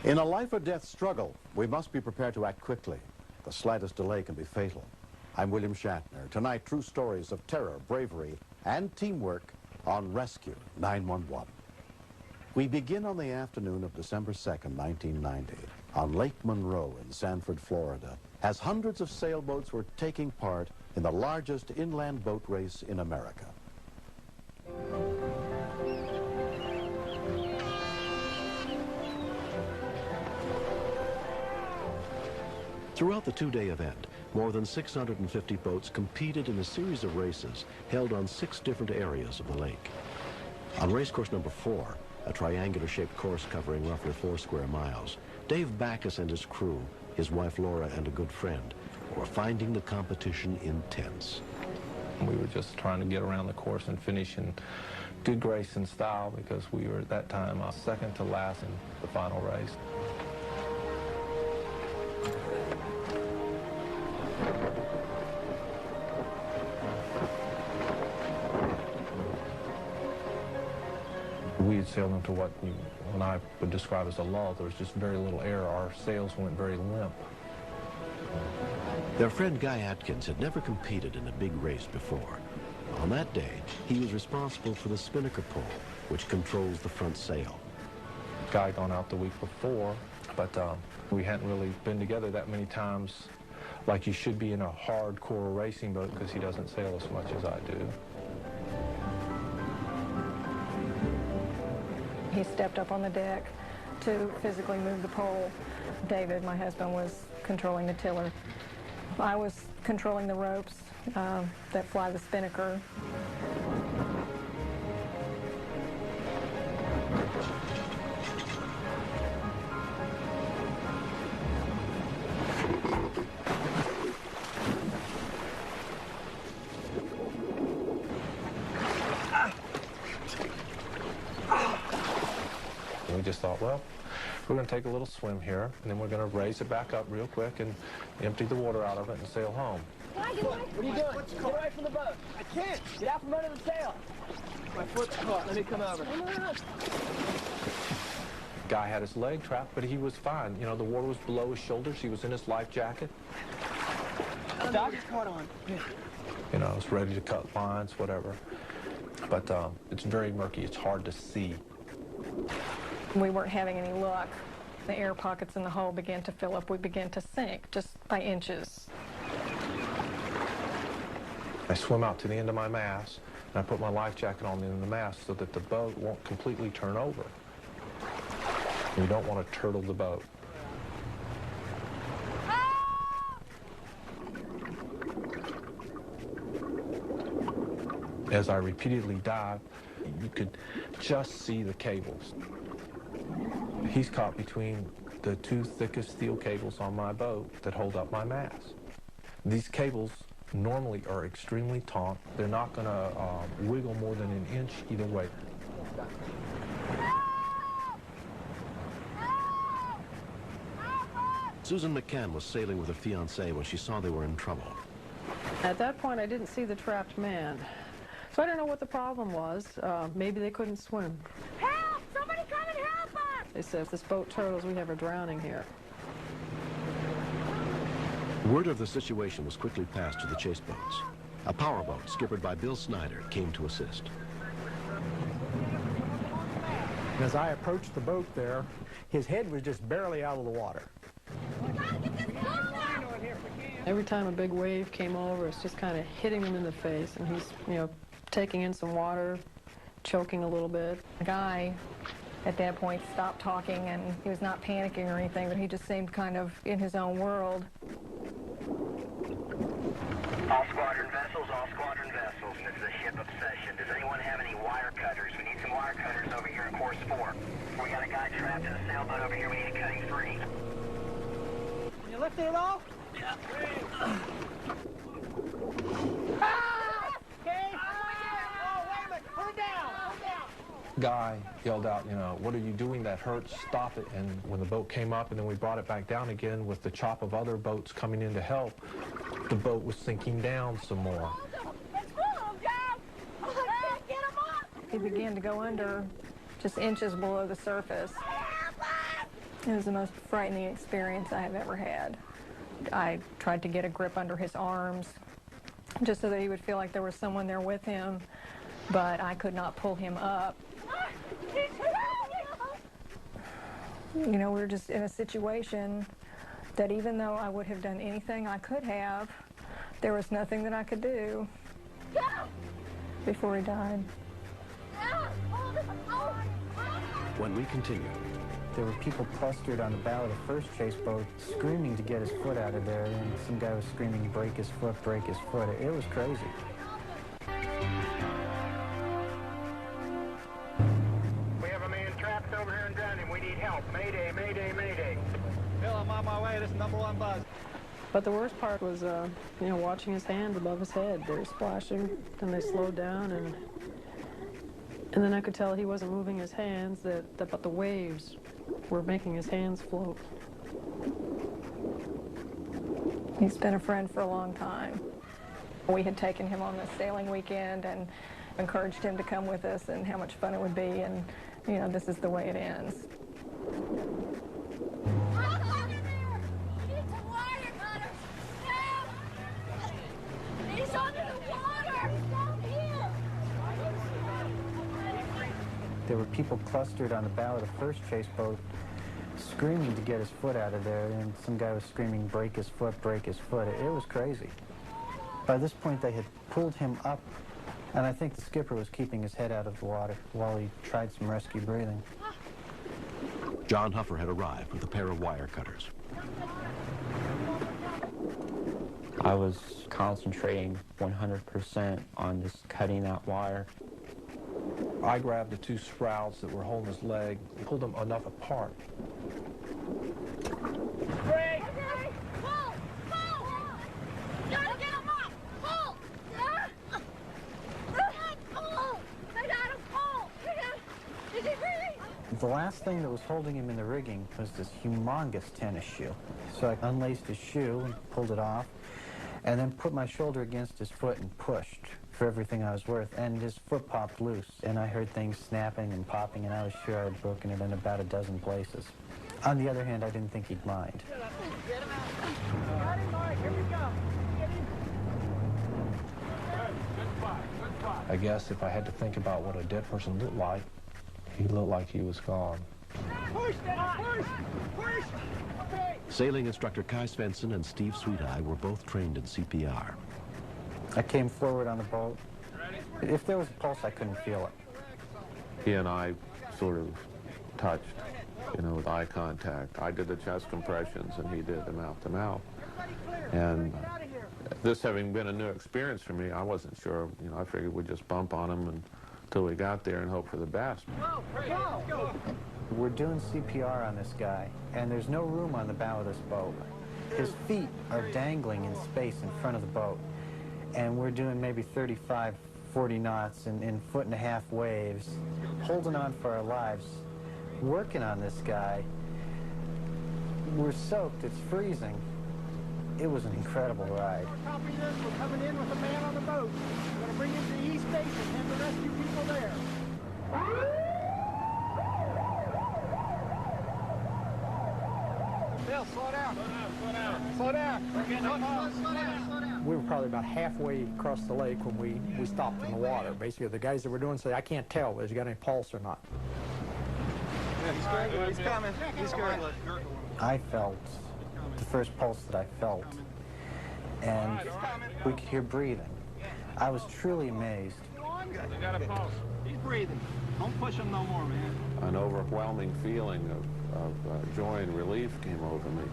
In a life-or-death struggle, we must be prepared to act quickly. The slightest delay can be fatal. I'm William Shatner. Tonight, true stories of terror, bravery, and teamwork on Rescue 911. We begin on the afternoon of December 2nd, 1990, on Lake Monroe in Sanford, Florida, as hundreds of sailboats were taking part in the largest inland boat race in America. Throughout the two-day event, more than 650 boats competed in a series of races held on 6 different areas of the lake. On racecourse number 4, a triangular-shaped course covering roughly 4 square miles, Dave Backus and his crew, his wife Laura and a good friend, were finding the competition intense. We were just trying to get around the course and finish in good grace and style because we were at that time second to last in the final race. We had sailed into what I would describe as a lull. There was just very little air. Our sails went very limp. Their friend Guy Atkins had never competed in a big race before. On that day, he was responsible for the spinnaker pole, which controls the front sail. Guy had gone out the week before, but we hadn't really been together that many times like you should be in a hardcore racing boat because he doesn't sail as much as I do. He stepped up on the deck to physically move the pole. David, my husband, was controlling the tiller. I was controlling the ropes that fly the spinnaker. We just thought, well, we're going to take a little swim here, and then we're going to raise it back up real quick and empty the water out of it and sail home. What are you doing? Get away from the boat. I can't. Get out from under the sail. My foot's caught. Let me come over. Guy had his leg trapped, but he was fine. You know, the water was below his shoulders. He was in his life jacket. The dog is caught on. You know, it's ready to cut lines, whatever. But it's very murky. It's hard to see. We weren't having any luck. The air pockets in the hull began to fill up. We began to sink just by inches. I swim out to the end of my mast, and I put my life jacket on the end of the mast so that the boat won't completely turn over. You don't want to turtle the boat. As I repeatedly dived, you could just see the cables. He's caught between the 2 thickest steel cables on my boat that hold up my mast. These cables normally are extremely taut. They're not going to wiggle more than an inch either way. Susan McCann was sailing with her fiancé when she saw they were in trouble. At that point, I didn't see the trapped man. So I don't know what the problem was. Maybe they couldn't swim. Help! Somebody come and help us! They said, if this boat turtles, we have a drowning here. Word of the situation was quickly passed to the chase boats. A powerboat, skippered by Bill Snyder, came to assist. As I approached the boat there, his head was just barely out of the water. Every time a big wave came over, it's just kind of hitting him in the face, and he's, you know, taking in some water, choking a little bit. The guy, at that point, stopped talking, and he was not panicking or anything, but he just seemed kind of in his own world. All squadron vessels, this is a ship obsession. Does anyone have any wire cutters? We need some wire cutters over here in course 4. We got a guy trapped in a sailboat over here. We need to cut him free. You lifting it off? Yeah. Ah! Okay. Oh, wait a minute. Put it down. Put it down. Guy yelled out, you know, what are you doing? That hurts. Stop it. And when the boat came up and then we brought it back down again with the chop of other boats coming in to help, the boat was sinking down some more. It's full, Dad. Get him up. He began to go under just inches below the surface. It was the most frightening experience I have ever had. I tried to get a grip under his arms just so that he would feel like there was someone there with him, but I could not pull him up. You know, we were just in a situation that even though I would have done anything I could have, there was nothing that I could do before he died. When we continue, there were people clustered on the bow of the first chase boat screaming to get his foot out of there, and some guy was screaming, break his foot, break his foot. It was crazy. We have a man trapped over here and drowning. We need help. Mayday, mayday, mayday. Bill, I'm on my way. This is #1 buzz. But the worst part was, you know, watching his hands above his head. They were splashing, then they slowed down, and then I could tell he wasn't moving his hands, but the waves were making his hands float. He's been a friend for a long time. We had taken him on this sailing weekend and encouraged him to come with us and how much fun it would be, and, you know, this is the way it ends. There were people clustered on the bow of the first chase boat screaming to get his foot out of there, and some guy was screaming, break his foot, break his foot. It was crazy. By this point, they had pulled him up, and I think the skipper was keeping his head out of the water while he tried some rescue breathing. John Huffer had arrived with a pair of wire cutters. I was concentrating 100% on just cutting that wire. I grabbed the two sprouts that were holding his leg and pulled them enough apart. Break! Pull! Pull! You gotta get him up! Pull! Pull! I got him! Pull! Is he breathing? The last thing that was holding him in the rigging was this humongous tennis shoe. So I unlaced his shoe and pulled it off, and then put my shoulder against his foot and pushed for everything I was worth, and his foot popped loose, and I heard things snapping and popping, and I was sure I had broken it in about a dozen places. On the other hand, I didn't think he'd mind. Get him out. Got him, Mike. Here we go. Get him. Good spot. Good spot. I guess if I had to think about what a dead person looked like, he looked like he was gone. Push, Daddy, push! Push! Okay. Sailing instructor Kai Svensson and Steve Sweeteye were both trained in CPR. I came forward on the boat. If there was a pulse, I couldn't feel it. He and I sort of touched, you know, with eye contact. I did the chest compressions and he did the mouth-to-mouth. And this having been a new experience for me, I wasn't sure, you know, I figured we'd just bump on him until we got there and hope for the best. Go! We're doing CPR on this guy, and there's no room on the bow of this boat. His feet are dangling in space in front of the boat, and we're doing maybe 35, 40 knots in 1.5 foot waves, holding on for our lives, working on this guy. We're soaked, it's freezing. It was an incredible ride. Copy this. We're coming in with a man on the boat. We're going to bring him to the East Station and the rescue people there. Bill, slow down. Slow down. Slow down. We're getting up. Slow down. We were probably about halfway across the lake when we stopped in the water. Basically, the guys that were doing say, I can't tell whether he's got any pulse or not. Yeah, he's gurgling. He's coming. He's gurgling. I felt the first pulse that I felt, and we could hear breathing. I was truly amazed. You got a pulse. He's breathing. Don't push him no more, man. An overwhelming feeling of joy and relief came over me.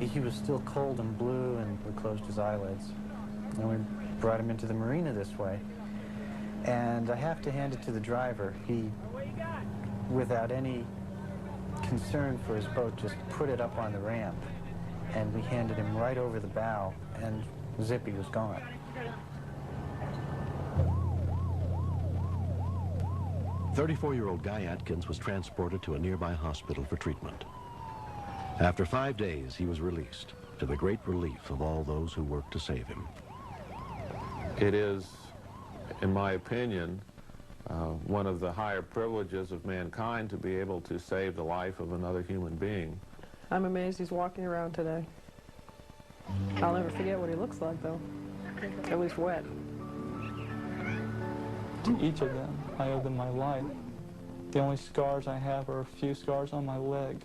He was still cold and blue, and we closed his eyelids. And we brought him into the marina this way. And I have to hand it to the driver. He, without any concern for his boat, just put it up on the ramp. And we handed him right over the bow, and Zippy was gone. "34-year-old Guy Atkins was transported to a nearby hospital for treatment. After 5 days, he was released, to the great relief of all those who worked to save him. It is, in my opinion, one of the higher privileges of mankind to be able to save the life of another human being. I'm amazed he's walking around today. I'll never forget what he looks like, though. At least wet. To each of them, I owe them my life. The only scars I have are a few scars on my leg.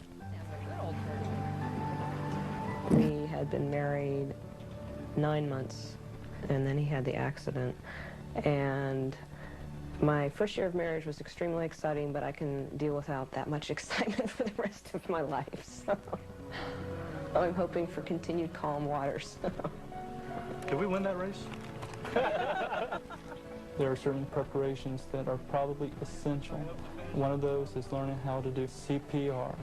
We had been married 9 months, and then he had the accident. And my first year of marriage was extremely exciting, but I can deal without that much excitement for the rest of my life. So I'm hoping for continued calm waters. Can we win that race? There are certain preparations that are probably essential. One of those is learning how to do CPR.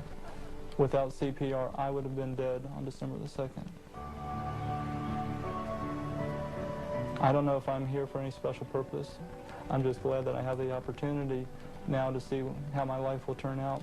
Without CPR, I would have been dead on December the 2nd. I don't know if I'm here for any special purpose. I'm just glad that I have the opportunity now to see how my life will turn out.